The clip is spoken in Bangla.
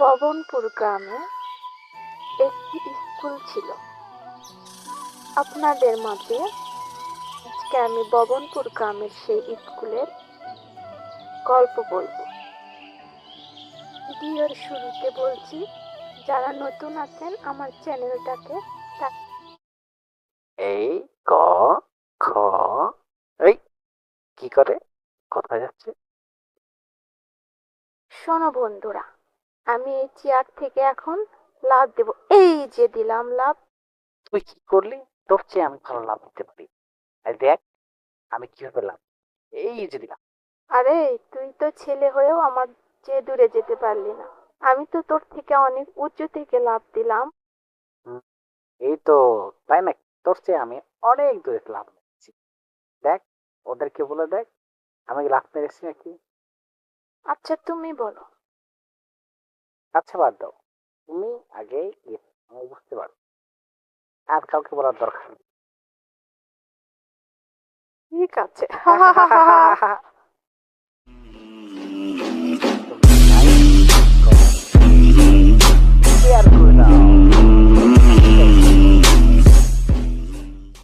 পবনপুর গ্রামে একটি স্কুল ছিল। আপনাদের মাঝে আজকে আমি পবনপুর গ্রামের সেই স্কুলের গল্প বলবো। ভিডিওর শুরুতে বলছি, যারা নতুন আছেন আমার চ্যানেলটাকে এই ক খ এই কি করে কোথায় যাচ্ছে? শোনো বন্ধুরা, আমি এই চেয়ার থেকে এখন লাফ দেব। এই যে দিলাম লাফ। তুই কি করলি? তোর চেয়ে আমি ভালো লাভ দিতে পারি। এই দেখ আমি কিভাবে লাভ, এই যে দিলাম। আরে, তুই তো ছেলে হয়েও আমার চেয়ে দূরে যেতে পারলি না। আমি তো তোর থেকে অনেক উঁচু থেকে লাফ দিলাম। হুম, এই তো, তাই না? তোর চেয়ে আমি অনেক দূরে লাভ মেরেছি। দেখ, ওদেরকে বলে দেখ আমি লাভ মেরেছি নাকি। আচ্ছা, তুমি বলো। আচ্ছা বাদ দাও, তুমি আগে আমি বুঝতে পারো, আর কাউকে বলার দরকার নেই। ঠিক আছে। হা হা হা হা হা।